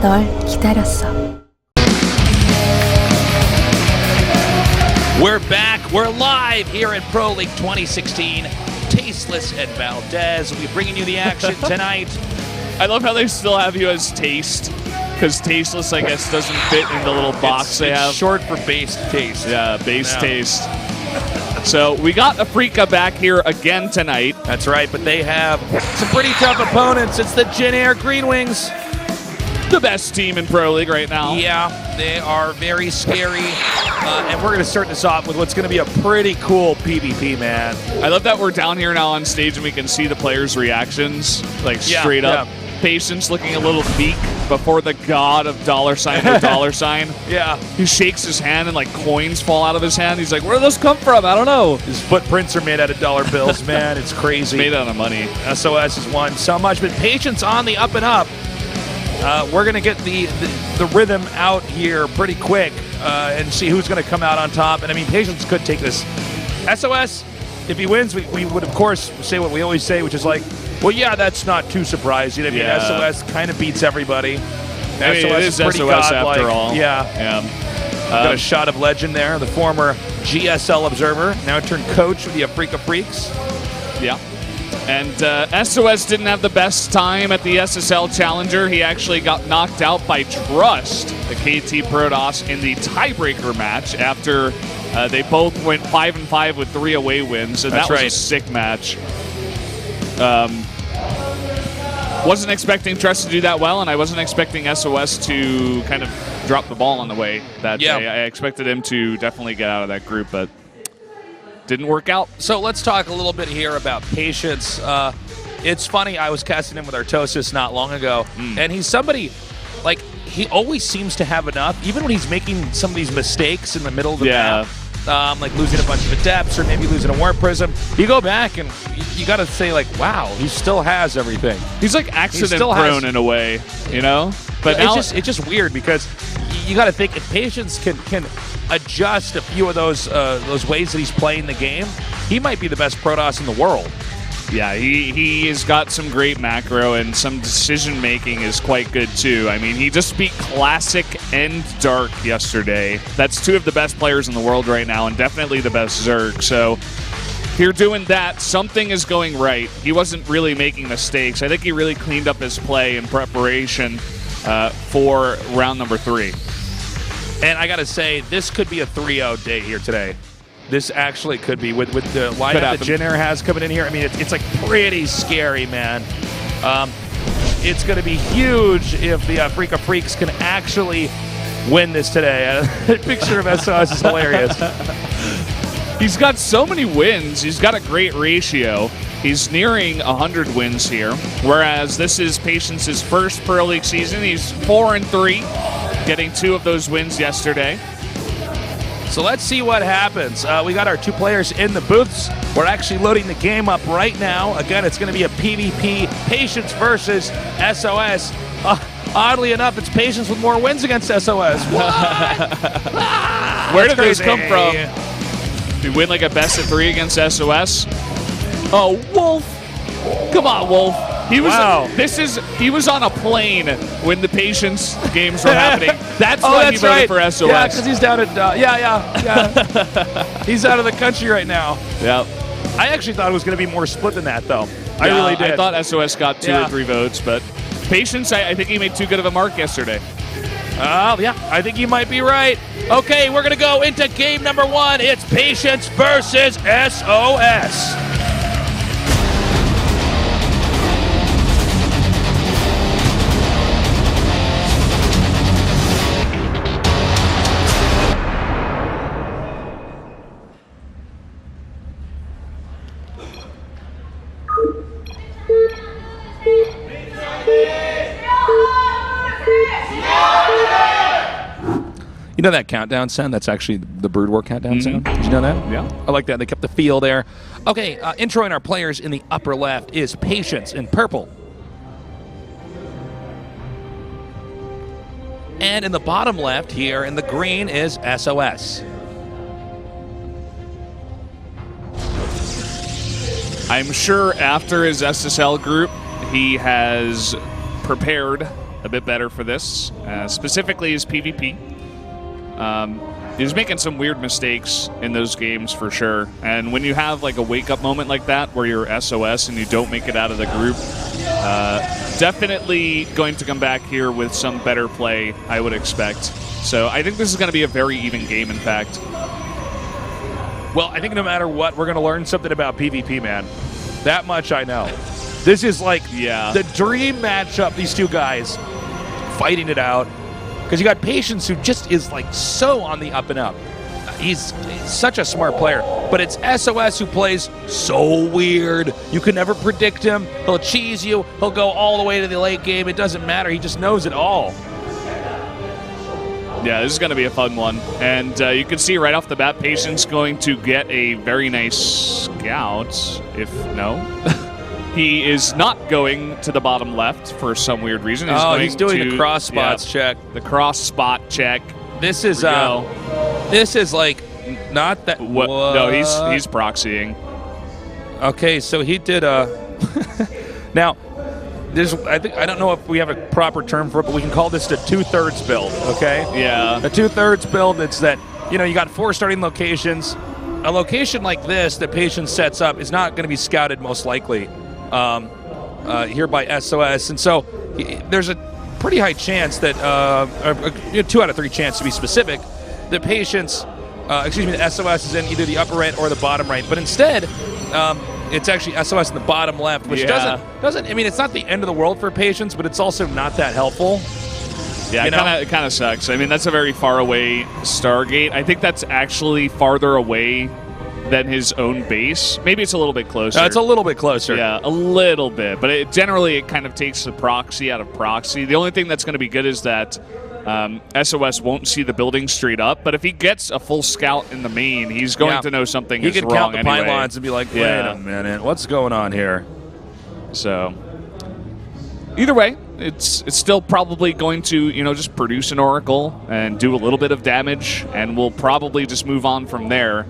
널 기다렸어. We're back. We're live here in Pro League 2016. Tasteless and Valdez. We'll be bringing you the action tonight. I love how they still have you as Taste, because Tasteless, I guess, doesn't fit in the little box they have. It's short for base taste. Yeah, base taste. So we got Afreeca back here again tonight. That's right, but they have some pretty tough opponents. It's the Jin Air Green Wings. The best team in Pro League right now. Yeah, they are very scary. And we're going to start this off with what's going to be a pretty cool PvP, man. I love that we're down here now on stage and we can see the players' reactions, like straight up. Patience looking a little meek before the god of $sign or $sign. Yeah. He shakes his hand and like coins fall out of his hand. He's like, where do those come from? I don't know. His footprints are made out of dollar bills, man. It's crazy. Made out of money. SOS has won so much, but Patience on the up and up. We're going to get the rhythm out here pretty quick and see who's going to come out on top. And I mean, Patience could take this. SOS, if he wins, we would, of course, say what we always say, which is like, well, yeah, that's not too surprising. I mean, SOS kind of beats everybody. I mean, SOS is pretty SOS godlike. After all. Yeah. Got a shot of legend there. The former GSL observer, now turned coach of the Afreeca Freaks. Yeah. And SOS didn't have the best time at the SSL Challenger. He actually got knocked out by Trust, the KT Protoss, in the tiebreaker match after they both went 5-5 with 3 away wins. And that was a sick match. Wasn't expecting Trust to do that well, and I wasn't expecting SOS to kind of drop the ball on the way that day. I expected him to definitely get out of that group, but didn't work out. So let's talk a little bit here about Patience. It's funny, I was casting him with Artosis not long ago, and he's somebody, like, he always seems to have enough, even when he's making some of these mistakes in the middle of the map. Like losing a bunch of adepts or maybe losing a Warp Prism. You go back and you got to say, like, wow, he still has everything. He's like accident prone in a way, you know? But it's just weird because you got to think if Patience can adjust a few of those ways that he's playing the game, he might be the best Protoss in the world. Yeah, he has got some great macro, and some decision-making is quite good, too. I mean, he just beat Classic and Dark yesterday. That's 2 of the best players in the world right now, and definitely the best Zerg. So if you're doing that, something is going right. He wasn't really making mistakes. I think he really cleaned up his play in preparation for round number 3. And I got to say, this could be a 3-0 day here today. This actually could be with the lineup that Jin Air has coming in here. I mean, it's like pretty scary, man. It's going to be huge if the Afreeca Freaks can actually win this today. The picture of SOS is hilarious. He's got so many wins. He's got a great ratio. He's nearing 100 wins here, whereas this is Patience's first Pro League season. He's 4-3, getting 2 of those wins yesterday. So let's see what happens. We got our 2 players in the booths. We're actually loading the game up right now. Again, it's going to be a PvP, Patience versus SOS. Oddly enough, it's Patience with more wins against SOS. What? Where did this come from? We win like a best of 3 against SOS. Oh, Wolf! Come on, Wolf. He was he was on a plane when the Patience games were happening. That's why he voted for SOS. Yeah, because he's down at he's out of the country right now. Yeah. I actually thought it was going to be more split than that, though. I really did. I thought SOS got 2 or 3 votes, but Patience, I think he made too good of a mark yesterday. Yeah, I think you might be right. Okay, we're going to go into game number 1. It's Patience versus SOS. You know that countdown sound? That's actually the Brood War countdown sound. Did you know that? Yeah. I like that. They kept the feel there. Okay, introing our players in the upper left is Patience in purple. And in the bottom left here in the green is SOS. I'm sure after his SSL group, he has prepared a bit better for this, specifically his PvP. He's making some weird mistakes in those games for sure. And when you have like a wake-up moment like that where you're SOS and you don't make it out of the group, definitely going to come back here with some better play, I would expect. So I think this is going to be a very even game, in fact. Well, I think no matter what, we're going to learn something about PvP, man. That much I know. This is like the dream matchup, these two guys fighting it out. Because you got Patience, who just is like so on the up and up. He's such a smart player. But it's SOS who plays so weird. You can never predict him. He'll cheese you. He'll go all the way to the late game. It doesn't matter. He just knows it all. Yeah, this is going to be a fun one. And you can see right off the bat, Patience going to get a very nice scout, if no. He is not going to the bottom left for some weird reason. He's doing the cross spots check. The cross spot check. This is like not that. What? No, he's proxying. Okay, so he did now. I don't know if we have a proper term for it, but we can call this the 2/3 build. Okay. Yeah. The 2/3 build. It's that you got 4 starting locations. A location like this that Patience sets up is not going to be scouted most likely. Here by SOS, and so there's a pretty high chance that 2 out of 3 chance to be specific that Patience, that SOS is in either the upper right or the bottom right, but instead it's actually SOS in the bottom left, which doesn't. I mean, it's not the end of the world for Patience, but it's also not that helpful. Yeah, it kind of sucks. I mean, that's a very far away Stargate. I think that's actually farther away than his own base. Maybe it's a little bit closer. It's a little bit closer. Yeah, a little bit. But generally, it kind of takes the proxy out of proxy. The only thing that's going to be good is that SOS won't see the building straight up. But if he gets a full scout in the main, he's going to know something is wrong anyway. He can count the pylons and be like, wait a minute, what's going on here? So, either way, it's still probably going to, just produce an Oracle and do a little bit of damage, and we'll probably just move on from there.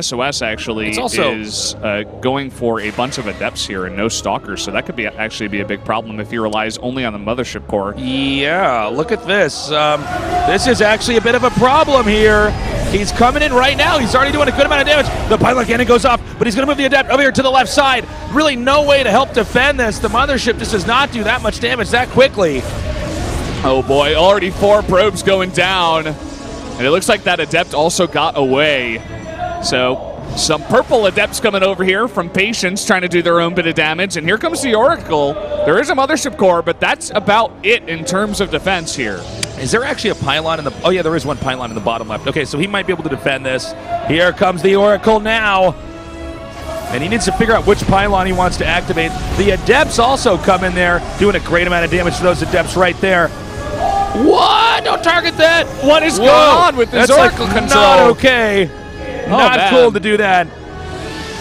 SOS actually is going for a bunch of Adepts here and no Stalkers, so that could actually be a big problem if he relies only on the Mothership Core. Yeah, look at this. This is actually a bit of a problem here. He's coming in right now. He's already doing a good amount of damage. The Pylon Cannon goes off, but he's going to move the Adept over here to the left side. Really no way to help defend this. The Mothership just does not do that much damage that quickly. Oh boy, already 4 probes going down. And it looks like that Adept also got away. So some purple Adepts coming over here from Patience trying to do their own bit of damage. And here comes the Oracle. There is a Mothership Core, but that's about it in terms of defense here. Is there actually a pylon in the... Oh, yeah, there is one pylon in the bottom left. Okay, so he might be able to defend this. Here comes the Oracle now. And he needs to figure out which pylon he wants to activate. The Adepts also come in there, doing a great amount of damage to those Adepts right there. What? Don't target that. What is going on with this Oracle control? Not okay. Not cool to do that.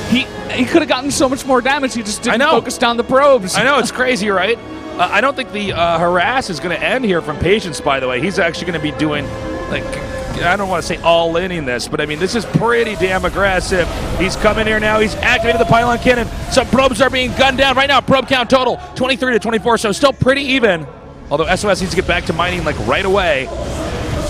He could have gotten so much more damage. He just didn't focus down the probes. I know, it's crazy, right? I don't think the harass is going to end here from Patience, by the way. He's actually going to be doing, I don't want to say all-inning this, but I mean, this is pretty damn aggressive. He's coming here now. He's activated the Pylon Cannon. Some probes are being gunned down right now. Probe count total, 23 to 24, so still pretty even. Although SOS needs to get back to mining right away.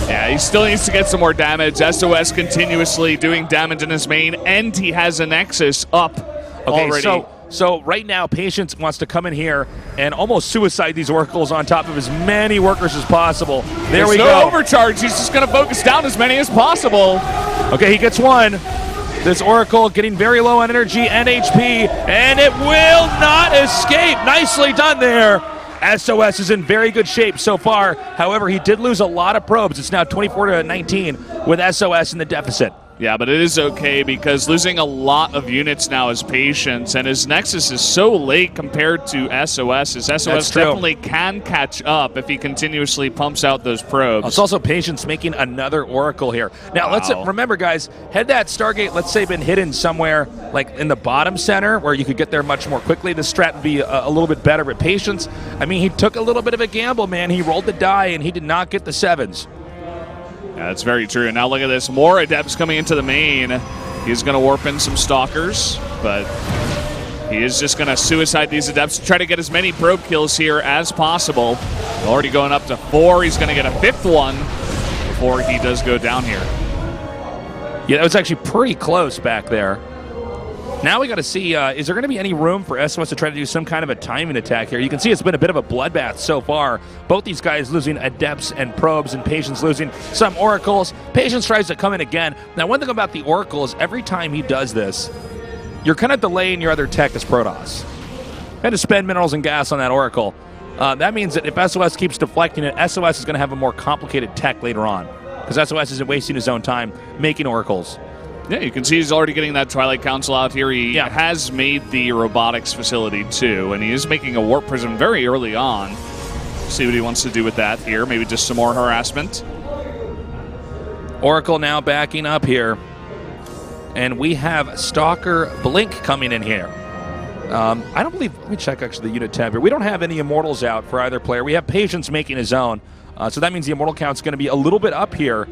Yeah, he still needs to get some more damage. SOS continuously doing damage in his main, and he has a Nexus up already. So right now, Patience wants to come in here and almost suicide these Oracles on top of as many workers as possible. There we go. No overcharge. He's just going to focus down as many as possible. Okay, he gets one. This Oracle getting very low on energy and HP, and it will not escape. Nicely done there. SOS is in very good shape so far. However, he did lose a lot of probes. It's now 24 to 19 with SOS in the deficit. Yeah, but it is okay because losing a lot of units now is Patience, and his Nexus is so late compared to SOS. His SOS definitely can catch up if he continuously pumps out those probes. It's also Patience making another Oracle here. Now, let's remember, guys, had that Stargate, let's say, been hidden somewhere like in the bottom center where you could get there much more quickly, the strat would be a little bit better. But Patience, I mean, he took a little bit of a gamble, man. He rolled the die, and he did not get the 7s. Yeah, that's very true. And now look at this. More Adepts coming into the main. He's going to warp in some Stalkers, but He is just going to suicide these Adepts to try to get as many probe kills here as possible. Already going up to 4. He's going to get a 5th one before he does go down here. Yeah, that was actually pretty close back there. Now we got to see, is there going to be any room for SOS to try to do some kind of a timing attack here? You can see it's been a bit of a bloodbath so far. Both these guys losing Adepts and Probes, and Patience losing some Oracles. Patience tries to come in again. Now, one thing about the Oracle is every time he does this, you're kind of delaying your other tech as Protoss. You had to spend minerals and gas on that Oracle. That means that if SOS keeps deflecting it, SOS is going to have a more complicated tech later on, because SOS isn't wasting his own time making Oracles. Yeah, you can see he's already getting that Twilight Council out here. He has made the robotics facility too, and he is making a Warp Prism very early on. See what he wants to do with that here. Maybe just some more harassment. Oracle now backing up here. And we have Stalker Blink coming in here. I don't believe, let me check actually the unit tab here. We don't have any Immortals out for either player. We have Patience making his own. So that means the Immortal count's going to be a little bit up here.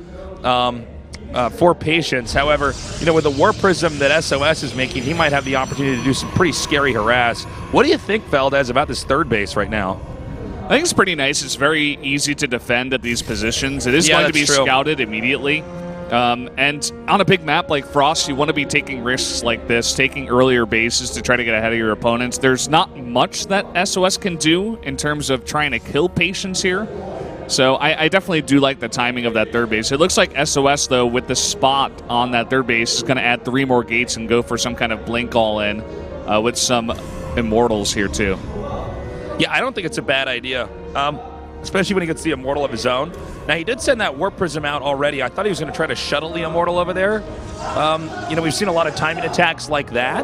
For Patience. However, you know, with the Warp Prism that SOS is making, he might have the opportunity to do some pretty scary harass. What do you think, Valdez, about this third base right now? I think it's pretty nice. It's very easy to defend at these positions. It is going to be scouted immediately. And on a big map like Frost, you want to be taking risks like this, taking earlier bases to try to get ahead of your opponents. There's not much that SOS can do in terms of trying to kill Patience here. So I definitely do like the timing of that third base. It looks like SOS, though, with the spot on that third base, is going to add 3 more gates and go for some kind of blink all-in with some Immortals here, too. Yeah, I don't think it's a bad idea, especially when he gets the Immortal of his own. Now, he did send that Warp Prism out already. I thought he was going to try to shuttle the Immortal over there. You know, we've seen a lot of timing attacks like that.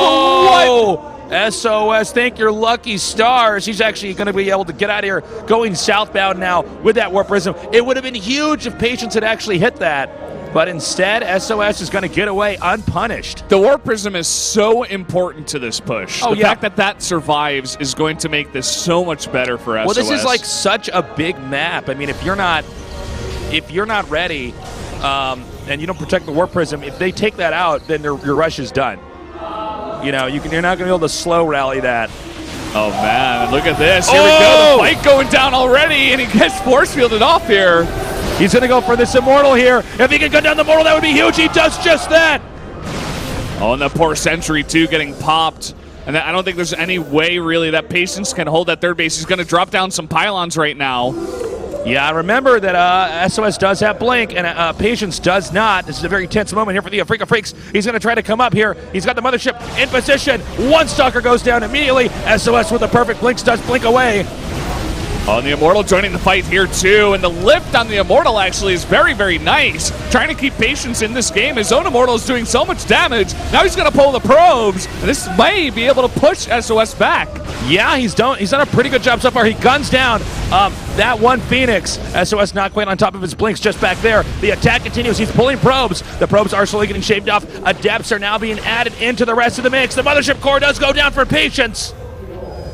What? SOS, thank your lucky stars. He's actually going to be able to get out of here going southbound now with that Warp Prism. It would have been huge if Patience had actually hit that, but instead, SOS is going to get away unpunished. The Warp Prism is so important to this push. The fact that that survives is going to make this so much better for SOS. Well, this is like such a big map. I mean, if you're not ready and you don't protect the Warp Prism, if they take that out, then your rush is done. You know, you're not going to be able to slow rally that. Oh, man. Look at this. Here we go. The fight going down already, and he gets force fielded off here. He's going to go for this Immortal here. If he can cut down the Immortal, that would be huge. He does just that. Oh, and the poor Sentry, too, getting popped. And I don't think there's any way, really, that Patience can hold that third base. He's going to drop down some pylons right now. Yeah, remember that SOS does have Blink, and Patience does not. This is a very tense moment here for the Afreeca Freaks. He's going to try to come up here. He's got the Mothership in position. One Stalker goes down immediately. SOS with the perfect Blinks does blink away. Oh, and the Immortal joining the fight here, too. And the lift on the Immortal, actually, is very, very nice. Trying to keep Patience in this game. His own Immortal is doing so much damage. Now he's going to pull the probes. And this may be able to push SOS back. Yeah, he's done a pretty good job so far. He guns down that one Phoenix. SOS not quite on top of his Blinks just back there. The attack continues. He's pulling probes. The probes are slowly getting shaved off. Adepts are now being added into the rest of the mix. The Mothership core does go down for Patience.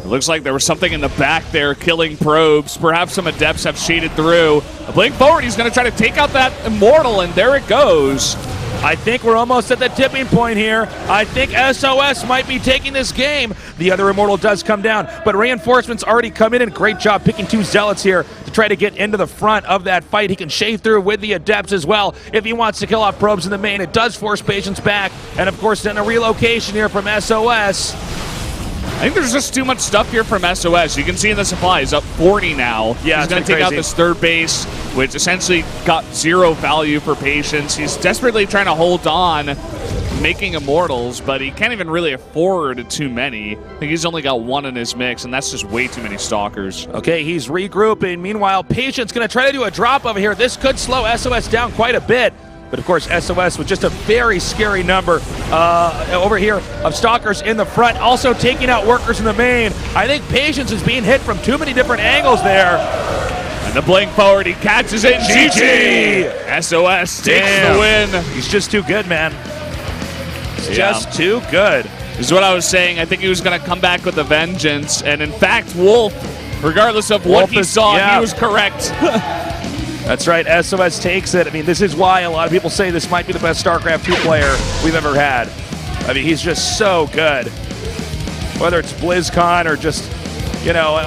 It looks like there was something in the back there killing probes. Perhaps some Adepts have shaded through. A blink forward. He's going to try to take out that Immortal, and there it goes. I think we're almost at the tipping point here. I think SOS might be taking this game. The other Immortal does come down, but reinforcements already come in, and great job picking 2 Zealots here to try to get into the front of that fight. He can shave through with the Adepts as well if he wants to kill off probes in the main. It does force Patience back, and of course then a relocation here from SOS. I think there's just too much stuff here from SOS. You can see in the supply, he's up 40 now. Yeah, he's going to take out this third base, which essentially got 0 value for Patience. He's desperately trying to hold on, making Immortals, but he can't even really afford too many. I think he's only got 1 in his mix, and that's just way too many Stalkers. Okay, he's regrouping. Meanwhile, Patience going to try to do a drop over here. This could slow SOS down quite a bit. But of course, SOS with just a very scary number over here of Stalkers in the front, also taking out workers in the main. I think Patience is being hit from too many different angles there. And the blink forward, he catches it. GG! SOS takes the win. He's just too good, man. He's just too good. This is what I was saying. I think he was going to come back with a vengeance. And in fact, Wolf, regardless of what he saw, he was correct. That's right, SOS takes it. I mean, this is why a lot of people say this might be the best StarCraft 2 player we've ever had. I mean, he's just so good. Whether it's BlizzCon or just,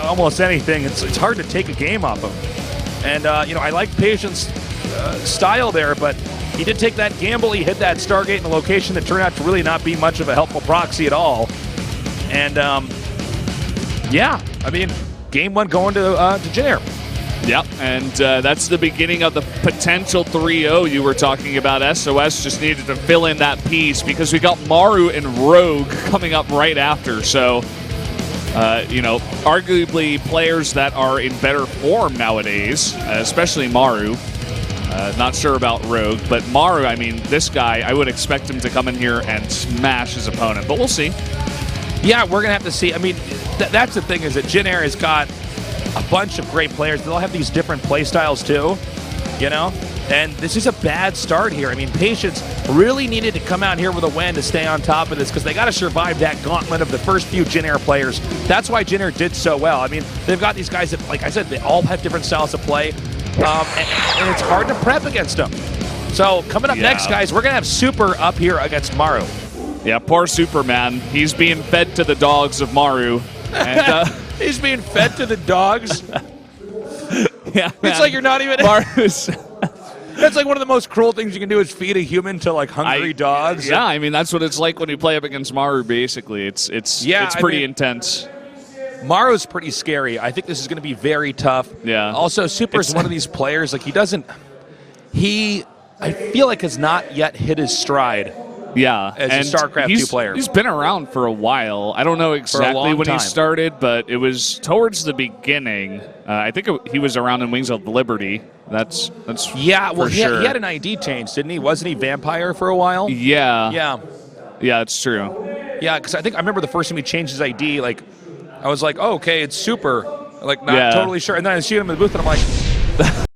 almost anything, it's hard to take a game off him. And, I like Patience' style there, but he did take that gamble. He hit that Stargate in a location that turned out to really not be much of a helpful proxy at all. And, game one going to Jin Air. Yep, and that's the beginning of the potential 3-0 you were talking about. SOS just needed to fill in that piece because we got Maru and Rogue coming up right after. So, arguably players that are in better form nowadays, especially Maru. Not sure about Rogue, but Maru, I mean, this guy, I would expect him to come in here and smash his opponent, but we'll see. Yeah, we're going to have to see. I mean, that's the thing is that Jin Air has got a bunch of great players. They'll have these different play styles too, And this is a bad start here. I mean, Patience really needed to come out here with a win to stay on top of this because they got to survive that gauntlet of the first few Jin Air players. That's why Jin Air did so well. I mean, they've got these guys that, like I said, they all have different styles of play, and it's hard to prep against them. So coming up next, guys, we're going to have Super up here against Maru. Yeah, poor Superman. He's being fed to the dogs of Maru. And, he's being fed to the dogs. Yeah, it's like you're not even. Maru's. That's like one of the most cruel things you can do is feed a human to like hungry dogs. Yeah, I mean that's what it's like when you play up against Maru. Basically, it's pretty intense. Maru's pretty scary. I think this is going to be very tough. Yeah. Also, Super's one of these players like I feel like has not yet hit his stride. Yeah, as a Starcraft 2 player. He's been around for a while. I don't know exactly when he started, but it was towards the beginning. I think he was around in Wings of Liberty. That's yeah. Well, he sure. had an ID change, didn't he? Wasn't he Vampire for a while? Yeah, it's true. Yeah, because I remember the first time he changed his ID. Like, I was like, oh, okay, it's Super. Like, not totally sure. And then I see him in the booth, and I'm like.